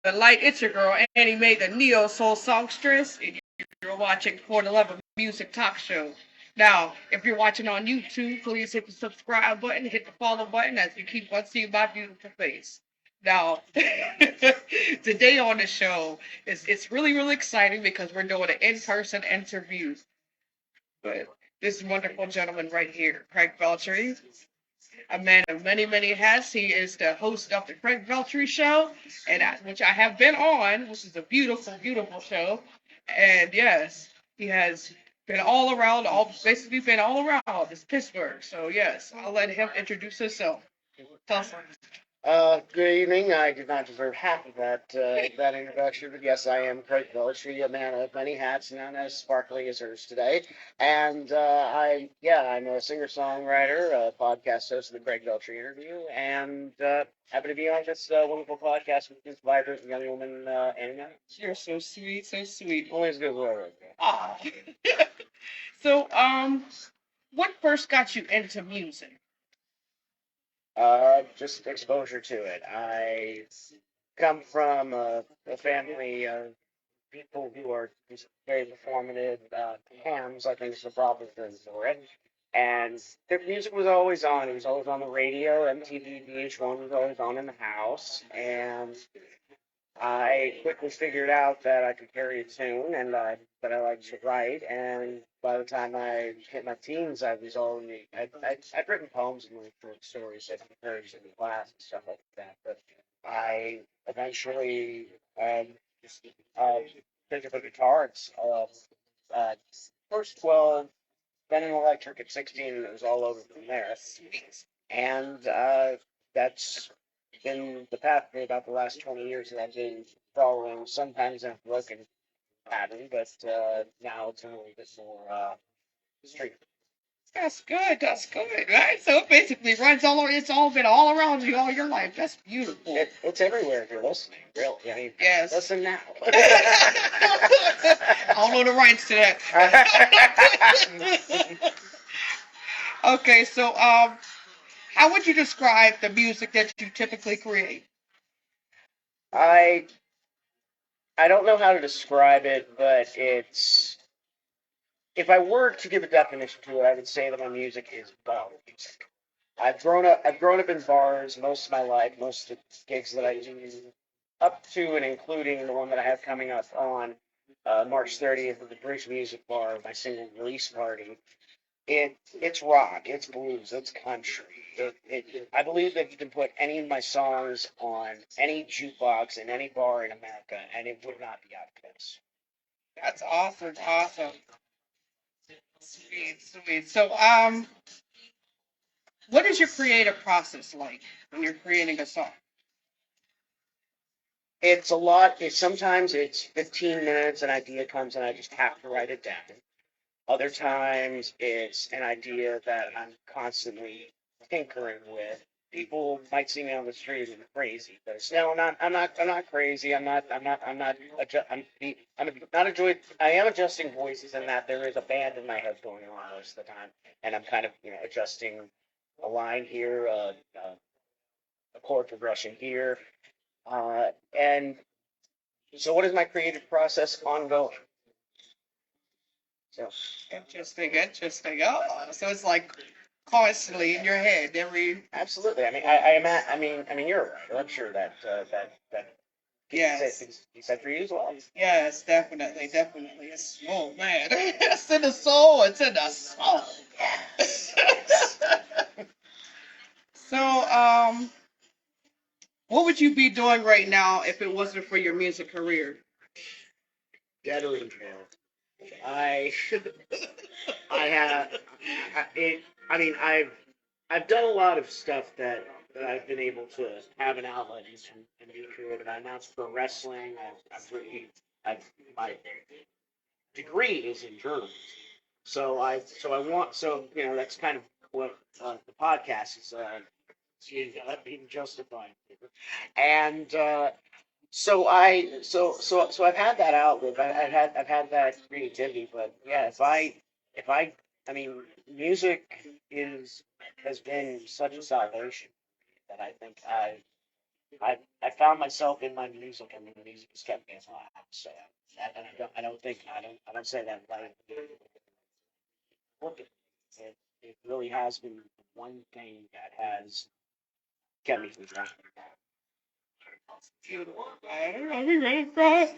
Light. It's your girl Annie Mae, the Neo Soul Songstress, and you're watching For the Love of Music Talk Show. Now, if you're watching on YouTube, please hit the subscribe button, hit the follow button as you keep on seeing my beautiful face. Now, today on the show is it's really exciting because we're doing an in-person interview with this wonderful gentleman right here, Craig Veltri, a man of many hats. He is the host of the Craig Veltri Show, which I have been on, which is a beautiful show. And yes, he has been all around, all basically been all around this Pittsburgh. So yes, I'll let him introduce himself. Tell us. Good evening. I did not deserve half of that introduction, but yes, I am Craig Veltri, a man of many hats, not as sparkly as hers today. And I'm a singer-songwriter, a podcast host of the Craig Veltri Interview, and happy to be on this wonderful podcast with this vibrant young woman, Anna. You're so sweet, so sweet. Only as good as whatever. Ah. So, what first got you into music? Just exposure to it. I come from a family of people who are just very performative, hams, I think is the proper term for it. And their music was always on. It was always on the radio. MTV, VH1 was always on in the house. And I quickly figured out that I could carry a tune and that I liked to write. And by the time I hit my teens, I'd written poems and like short stories that I encouraged in the class and stuff like that. But I eventually just picked up a guitar. Uh, First 12, then an electric at 16, and it was all over from there. And that's been the path for about the last 20 years that I've been following, sometimes in a broken pattern, but now it's a little bit more straight. That's good. That's good. Right. So it basically runs all over. It's all been all around you all your life. That's beautiful. It's everywhere if you're listening. Really. I mean, yes. Listen now. I don't know the rights to that. Okay. So how would you describe the music that you typically create? I I don't know how to describe it, but if I were to give a definition to it, I would say that my music is bar music. I've grown up in bars most of my life. Most of the gigs that I do, up to and including the one that I have coming up on March 30th at the Bridge Music Bar, my single release party. It's rock, it's blues, it's country. I believe that you can put any of my songs on any jukebox in any bar in America, and it would not be out of place. That's awesome. Awesome. Sweet. So what is your creative process like when you're creating a song? It's a lot. Sometimes it's 15 minutes, an idea comes, and I just have to write it down. Other times it's an idea that I'm constantly tinkering with. People might see me on the street and crazy, but no, I'm not crazy. I'm not I am adjusting voices in that there is a band in my head going on most of the time, and I'm kind of adjusting a line here, a chord progression here, and so what is my creative process ongoing? So Interesting. Oh, so it's like constantly in your head every. absolutely. I mean, I am. You're right. I'm sure that Yes. he said for you as well. Yes, definitely. It's oh man, it's in the soul. It's in the soul. So, what would you be doing right now if it wasn't for your music career? Dead or in jail. I I have it. I mean, I've done a lot of stuff that I've been able to have an outlet and be creative. I announced for wrestling. My degree is in journalism, so I want that's kind of what the podcast is. Being justified, and so I've had that outlet. I've had that creativity, but yeah, I mean, music is has been such a salvation that I think I found myself in my music, and the music has kept me alive. So I don't say that like look, it really has been one thing that has kept me from drowning. Beautiful. I be ready to cry.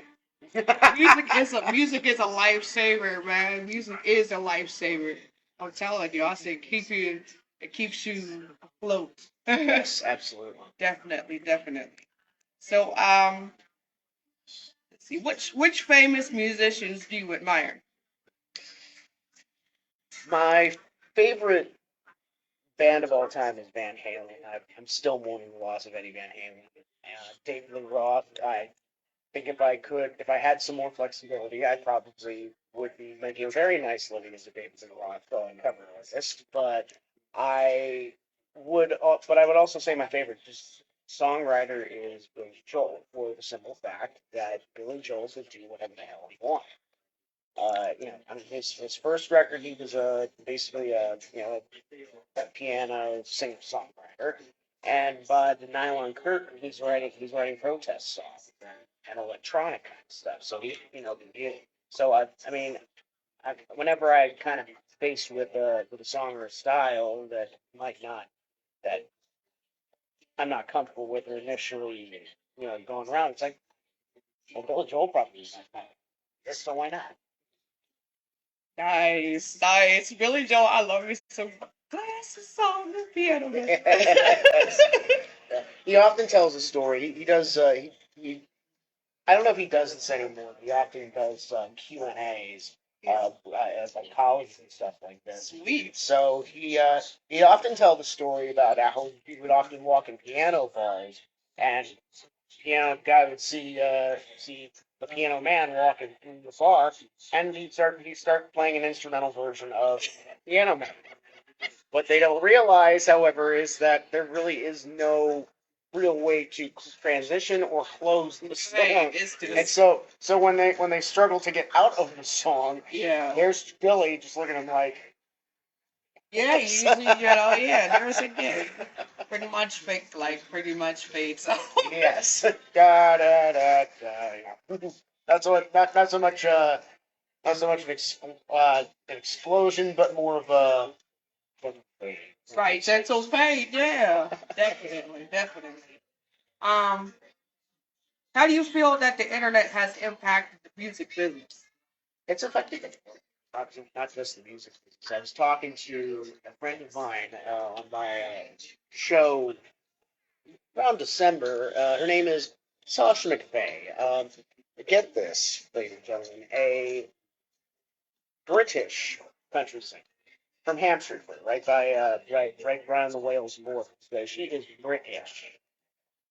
Music is a lifesaver, man. Music is a lifesaver. I'm telling you, I say it keeps you afloat. Yes, absolutely. Definitely, definitely. So, let's see, which famous musicians do you admire? My favorite band of all time is Van Halen. I'm still mourning the loss of Eddie Van Halen. David Lee Roth. I think if I had some more flexibility, I probably would be making a very nice living as a David Lee Roth cover artist. But I would also say my favorite just songwriter is Billy Joel, for the simple fact that Billy Joel could do whatever the hell he wanted. I mean, his first record, he was basically a piano singer songwriter, and by the Nylon Curtain, he's writing protest songs and electronic kind of stuff. So I mean, whenever I kind of faced with a song or a style that might not that I'm not comfortable with or initially going around, it's like, well, Billy Joel probably is my kind, so why not? Nice, nice. Billy Joel, I love you so. Glasses on the piano. He often tells a story. He does. He I don't know if he does this anymore. He often does Q&As at like college and stuff like that. Sweet. So he often tells the story about how he would often walk in piano bars, and piano guy would see the piano man walking through the bar, and he'd start playing an instrumental version of Piano Man. What they don't realize, however, is that there really is no real way to transition or close the song. And so when they struggle to get out of the song, yeah, there's Billy just looking at him like, yeah, usually, yeah, there's again. Pretty much fake, like, pretty much fake. So, yes, da da da da. Yeah. That's what not so much an explosion, but more of a right, gentle fade, yeah, definitely, definitely. Um, how do you feel that the internet has impacted the music business? it's affecting not just the music business. I was talking to a friend of mine on my show around December. Her name is Sasha McVeigh. Get this, ladies and gentlemen, a British country singer from Hampshire, right around the Wales border. So she is British.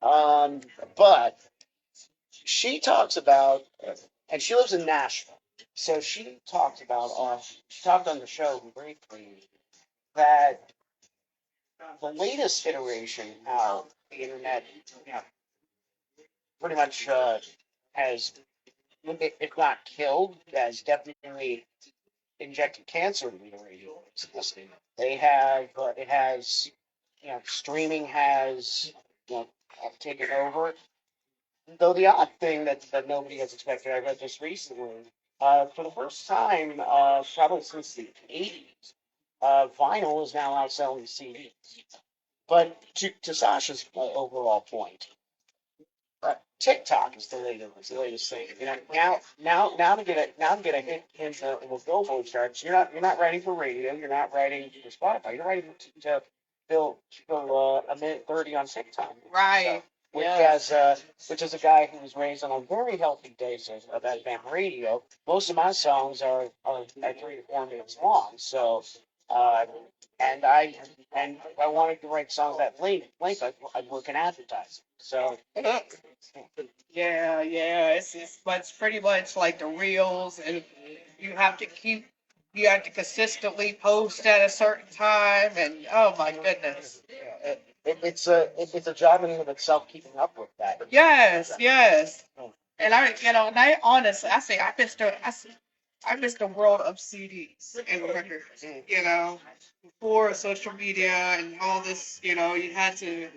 Um, but she talks about, and she lives in Nashville. So she talked on the show briefly that the latest iteration how the internet, you know, pretty much has, if not killed, has definitely injected cancer into the radio business. They have, it has, streaming has, taken over. Though the odd thing that nobody has expected, I read this recently, for the first time, probably since the 80s, vinyl is now outselling CDs. But to Sasha's overall point, TikTok is the latest thing. Now to get a hit in the Billboard charts, you're not writing for radio, you're not writing for Spotify, you're writing to fill a minute 30 on TikTok. Right. So, which is a guy who was raised on a very healthy basis of FM radio. Most of my songs are 3 to 4 minutes long, so uh, and I wanted to write songs that length. I'd work in advertising. So Yeah, yeah, but it's pretty much like the reels, and you have to keep, you have to consistently post at a certain time, and oh my goodness. it's a job in and of itself keeping up with that. Yes, yes. And I honestly, I miss the world of CDs and records. Before social media and all this, you had to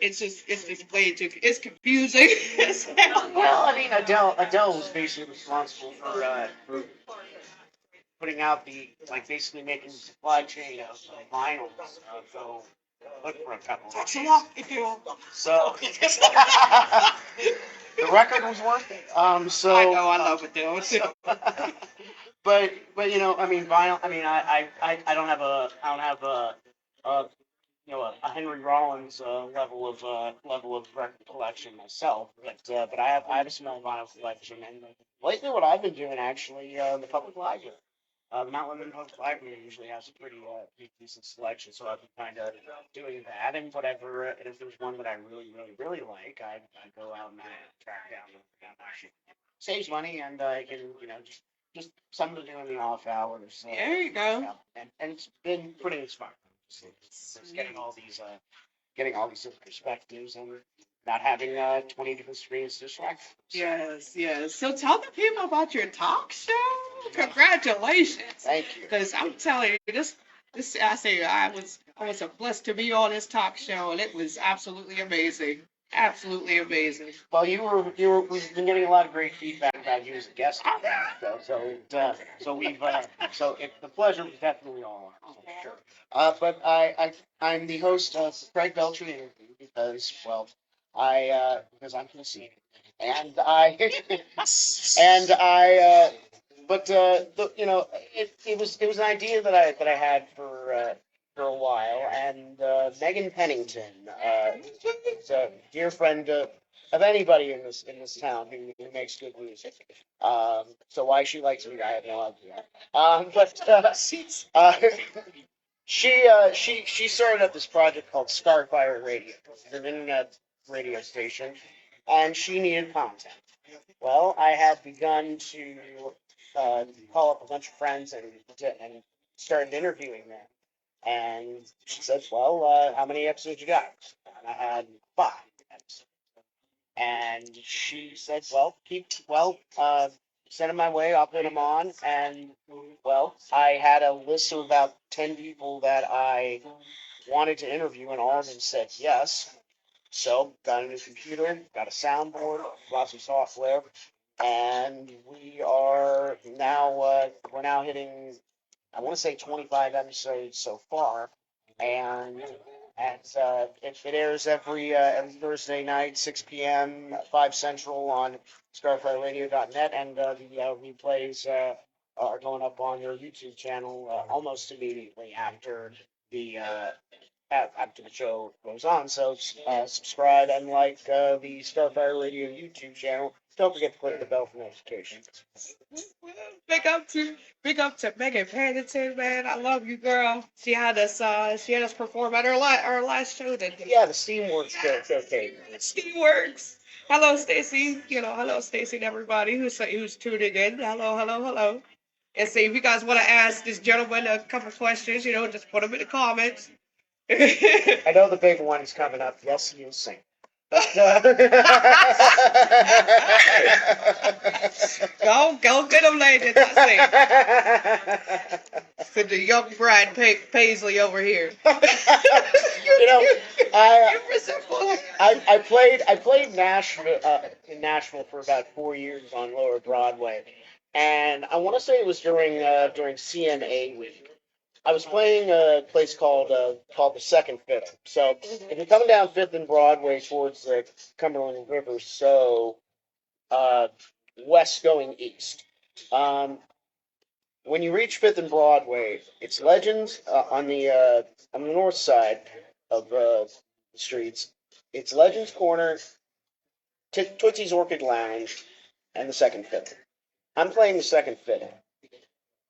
It's displayed too. It's confusing as hell. Well, I mean, Adele was basically responsible for putting out the basically making the supply chain of vinyls go look for a couple. That's a lot to do. So the record was worth it. I know, I love it though. But I mean vinyl. I mean I don't have a a Henry Rollins level of record collection myself, but I have a small vinyl collection, and lately what I've been doing actually the public library. The Mount Lebanon Public Library usually has a pretty decent selection, so I've been kind of doing that, and whatever, if there's one that I really like, I go out and I track down actually. Saves money, and I can, just something to do in the off hours. There you go. Yeah, and it's been pretty inspiring. Just getting all these different perspectives and not having 20 different screens to distract. Yes, yes. So tell the people about your talk show. Congratulations. Thank you. Because I'm telling you, this I was blessed to be on this talk show, and it was absolutely amazing. Absolutely amazing. Well, we've been getting a lot of great feedback about you as a guest on that, the pleasure was definitely all ours, for sure. But I'm the host of Craig Veltri interview because I'm conceited, and I and I it was an idea that I had for a while, and Megan Pennington, is a dear friend of anybody in this town who makes good music. So why she likes me, I have no idea. Uh, she started up this project called Starfire Radio. It's an internet radio station, and she needed content. Well, I had begun to call up a bunch of friends and started interviewing them. And she said, "Well, how many episodes you got?" And I had 5 episodes. And she said, send them my way. I'll put them on. And I had a list of about 10 people that I wanted to interview, and all of them said yes. So got a new computer, got a soundboard, bought some software, and we're now hitting, I want to say, 25 episodes so far, and it airs every Thursday night, 6 p.m., 5 Central on StarfireRadio.net, and the replays are going up on your YouTube channel almost immediately after the show goes on. So subscribe and like the Starfire Radio YouTube channel. Don't forget to click the bell for notifications. Big up to big up to Megan Pennington, man. I love you, girl. She had us perform at our last show that day. Yeah, the Steamworks showcase. Steamworks. Hello, Stacy. Hello, Stacy, and everybody who's tuning in. Hello, hello, hello. And see if you guys want to ask this gentleman a couple questions, just put them in the comments. I know the big one is coming up. Yes, you sing. But, go get them, ladies. I see. To the young Brad Paisley over here. I played in Nashville for about 4 years on Lower Broadway, and I want to say it was during CNA week. I was playing a place called the Second Fiddle. So if you're coming down Fifth and Broadway towards the Cumberland River, so west going east. When you reach Fifth and Broadway, it's Legends on the north side of the streets. It's Legends Corner, Tootsie's Orchid Lounge, and the Second Fiddle. I'm playing the Second Fiddle.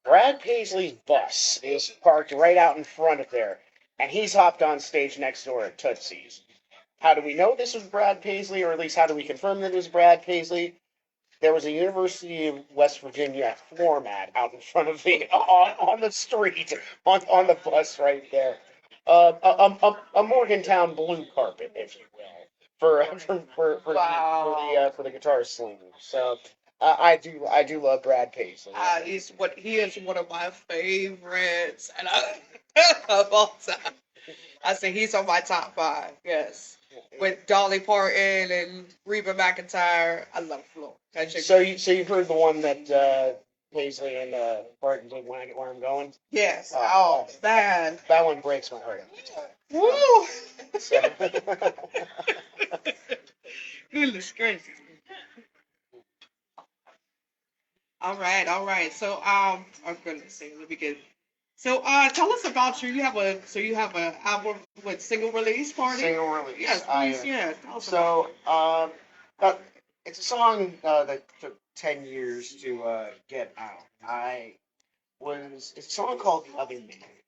Brad Paisley's bus is parked right out in front of there, and he's hopped on stage next door at Tootsie's. How do we know this was Brad Paisley, or at least how do we confirm that it was Brad Paisley? There was a University of West Virginia floor mat out in front of me on the street, on the bus right there. A Morgantown blue carpet, if you will, for the guitar sling. So I do love Brad Paisley. He is one of my favorites, and of all time. I say he's on my top 5. Yes. with Dolly Parton and Reba McEntire. I love Floor. That shit. So you've heard the one that Paisley and Barton did when I get where I'm going. Yes. Oh man. That one breaks my heart. Woo. So. Goodness gracious. All right, all right. So I'm gonna say let me get. So tell us about you. You have a album with single release party. Single release. Yes, please. Yeah. Tell us about So it's a song that took 10 years to get out. It's a song called "The Other Man,"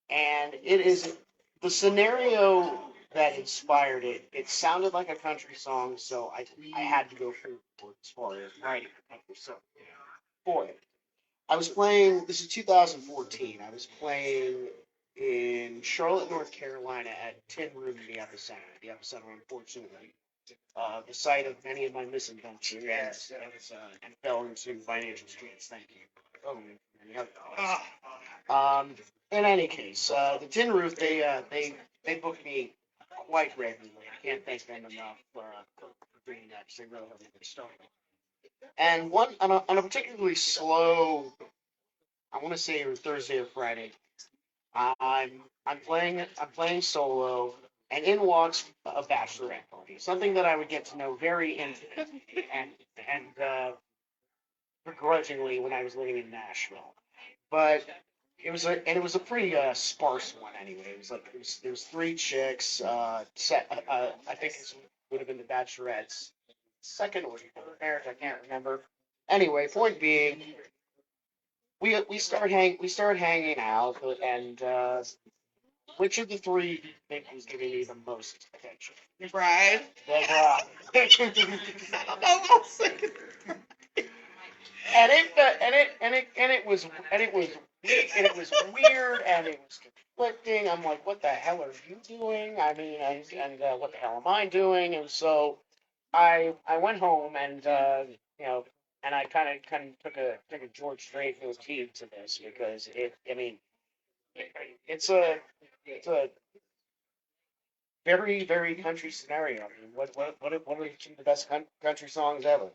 and it is the scenario that inspired it. It sounded like a country song, so I had to go for as far as writing a country song for it. I was playing. This is 2014. I was playing in Charlotte, North Carolina, at Tin Room in the Epicenter. The Epicenter, unfortunately, the site of many of my misadventures, and fell into financial straits. Thank you. Oh, and the other guys. In any case, the Tin Roof they booked me quite regularly. I can't thank them enough for doing that because they really helped me get started. And one on a particularly slow, I want to say it was Thursday or Friday. I'm playing solo, and in walks a bachelorette party. Something that I would get to know very intimately and begrudgingly when I was living in Nashville. But it was a pretty sparse one anyway. There was three chicks. I think it would have been the Bachelorette's second or third marriage. I can't remember. Anyway, point being, we started hanging out, and which of the three think was giving me the most attention? Right. I don't know what I'm saying. And it was weird and it was conflicting. I'm like, what the hell are you doing? I mean, what the hell am I doing? And so I went home and you know and I kind of took a George Strait motif to this because it's it's a very country scenario. I mean, what are two of the best country songs ever?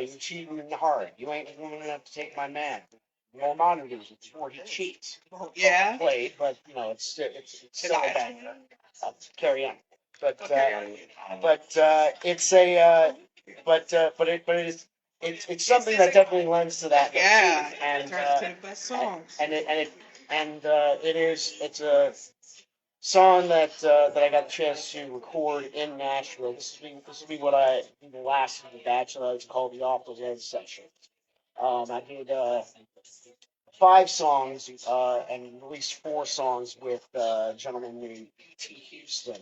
You cheating hard. You ain't woman enough to take my man. More modern music before he cheats. Yeah. Played, but it's still a banger. Carry on. But it's a but it is it's something that definitely lends to that. Yeah. And Turns to the best songs. It's a song that I got the chance to record in Nashville. This will be what I the last of the Bachelor. It's called the Off the Road session. I did 5 songs and released 4 songs with a gentleman named T. Houston.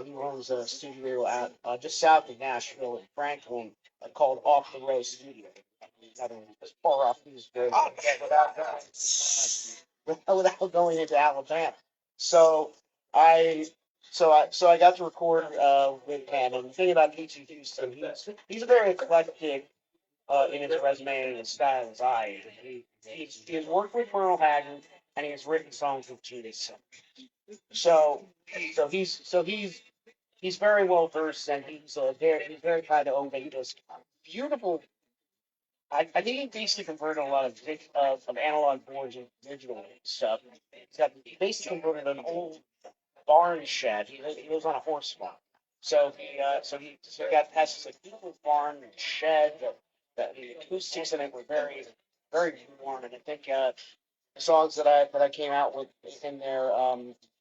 He owns a studio out just south of Nashville in Franklin called Off the Road Studio. As far off as without going into Alabama. So I so I got to record with him. And the thing about T. Houston, he's a very eclectic in his resume and his style as I am. He has worked with Merle Haggard and he has written songs with Judas. So he's very well versed and he's very kind of open. He does beautiful. I think he basically converted a lot of analog boards into digital stuff. He basically converted an old barn shed. He lives on a horse farm. So he has this like beautiful barn and shed that the acoustics in it were very warm. And I think the songs that I came out with in there,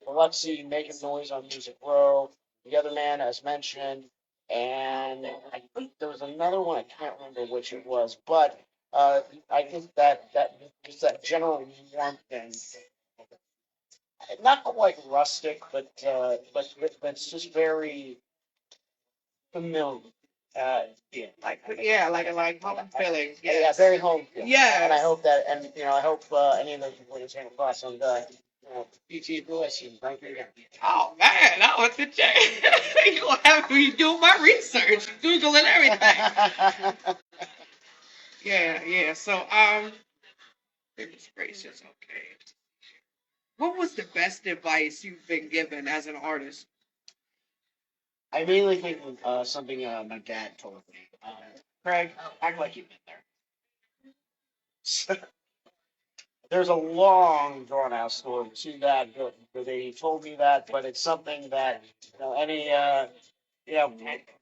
Alexi, Making Noise on Music Row, The Other Man, as mentioned, and I think there was another one, I can't remember which it was, but I think that just that general warmth and not quite rustic, but it's just very familiar. Yeah, Like home feeling. yeah, very home. Yes. And I hope I hope any of those recordings came across on YouTube Lewis. And thank you again. Oh man, that was the jam. You gonna have me do my research, Google and everything. Yeah, yeah. So goodness gracious. Okay. What was the best advice you've been given as an artist? I immediately think of something my dad told me. Craig, act like you've been there. There's a long, drawn out story to that, where they told me that, but it's something that any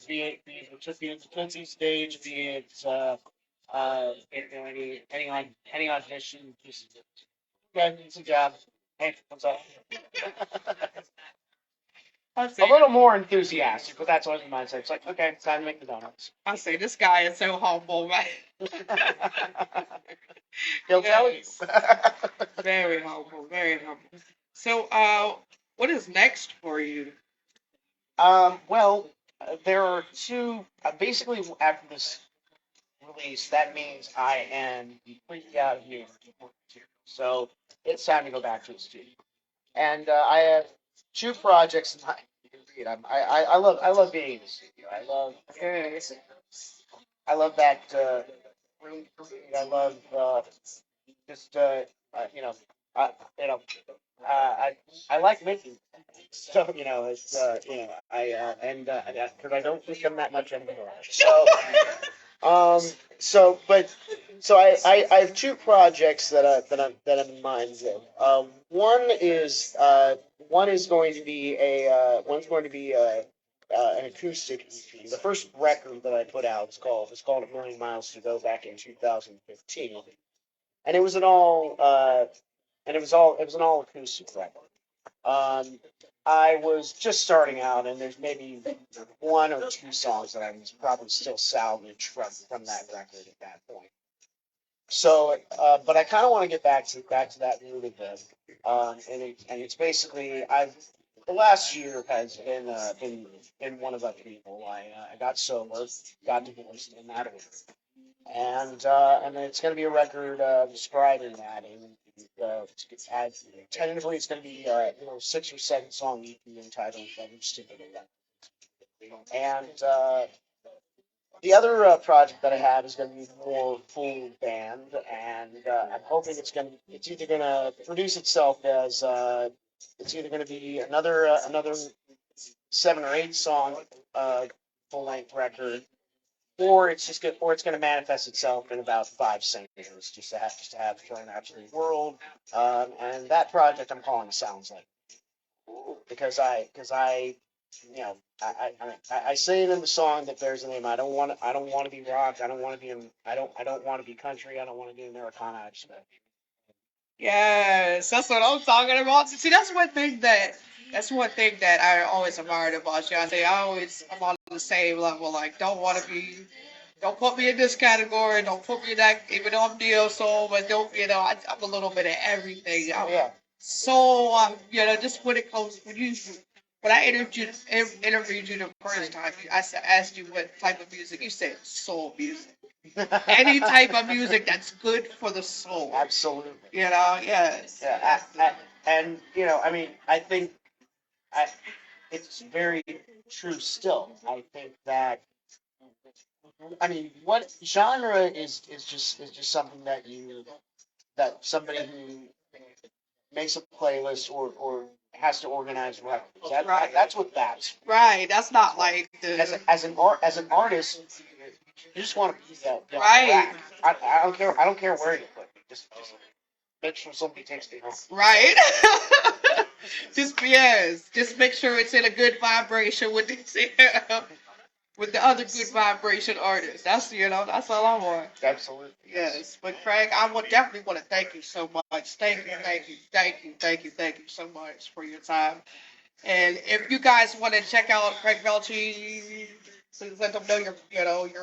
be it the Quincy stage, be it any audition, just yeah, it's a job. Hey, what's up? I A say, little more enthusiastic, but that's always my mindset. It's like, okay, it's time to make the donuts. I say, this guy is so humble, man. He'll tell you. Yes. Very humble, very humble. So, what is next for you? Well, there are two. Basically, after this release, that means I am completely out of here. So it's time to go back to the studio. And I have two projects in mind. Indeed, I love being in the studio. Yes. I love that room. I love just you know uh, you know I like making. So it's I and because I don't think I'm that much anymore. So um but so I have two projects that I'm in mind with. One is going to be one's going to be an acoustic EP. The first record that I put out is called A Million Miles to Go back in 2015, and it was an all acoustic record. Um, I was just starting out, and there's maybe one or two songs that I was probably still salvaged from that record at that point. So, but I kind of want to get back to that root again. And it's basically the last year has been one of upheaval. I got sober, got divorced in that order, and it's going to be a record describing that. And uh, tentatively, it's going to be 6 or 7 song EP entitled "Stupid." And the other project that I have is going to be more full band, and I'm hoping it's either going to produce itself as it's either going to be another 7 or 8 song uh, full length record, or it's going to manifest itself in about 5 singles, just to have thrown out to the world. And that project I'm calling Sounds Like, because I say it in the song that bears the name. I don't want to be rock. I don't want to be country. I don't want to be Americana. I just Yes, that's what I'm talking about. See, that's one thing that I always admired about you. I say I'm on the same level. Like, don't put me in this category. Don't put me in that. Even though I'm neo soul, but don't I'm a little bit of everything. oh yeah, So just when I interviewed you the first time, asked you what type of music. You said soul music. Any type of music that's good for the soul. absolutely. Yes. Yeah, and I mean, I think I, it's very true still. I think that I mean, what genre is just something that somebody who makes a playlist or has to organize records. Right. That's what that's Right. That's not like as an artist. You just want to be that right. I don't care where you put it. Just make sure somebody takes it home. Right. Just make sure it's in a good vibration with with the other good vibration artists. That's all I want. Absolutely. Yes, but Craig, I would definitely want to thank you so much. Thank you so much for your time. And if you guys want to check out Craig Veltri, please let them know your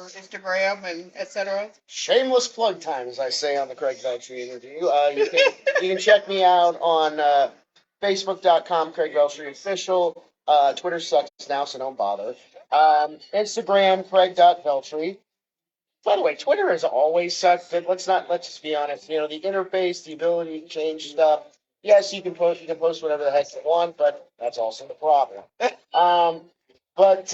Instagram and etc. Shameless plug time, as I say on the Craig Veltri interview. You can check me out on Facebook.com, Craig Veltri Official. Twitter sucks now, so don't bother. Instagram, Craig.Veltri. By the way, Twitter has always sucked, but let's just be honest. The interface, the ability to change stuff. Yes, you can post whatever the heck you want, but that's also the problem. Um, but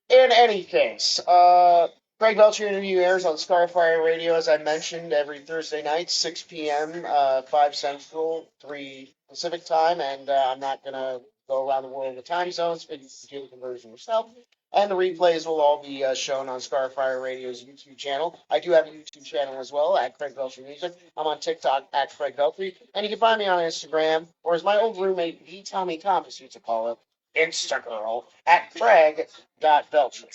in any case, Craig Veltri interview airs on Scarfire Radio, as I mentioned, every Thursday night, 6 p.m., 5 Central, 3 Pacific time, and I'm not gonna go around the world with time zones, but you can do the conversion yourself. And the replays will all be shown on Scarfire Radio's YouTube channel. I do have a YouTube channel as well at Craig Veltri Music. I'm on TikTok at Craig Veltri. And you can find me on Instagram, or as my old roommate, the Tommy Thomas used to call it, Instagirl, at Craig.Veltri.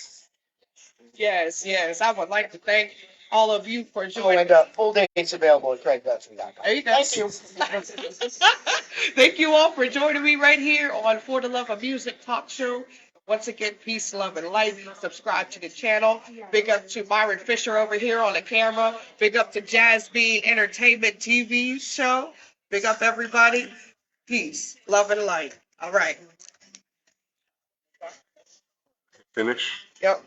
Yes. I would like to thank all of you for Oh, joining. and full dates available at CraigVeltri.com. There you go. Thank you. Thank you all for joining me right here on For the Love of Music Talk Show. Once again, peace, love, and light. Subscribe to the channel. Big up to Byron Fisher over here on the camera. Big up to Jazz Bean Entertainment TV show. Big up everybody. Peace, love, and light. All right. Finish. Yep.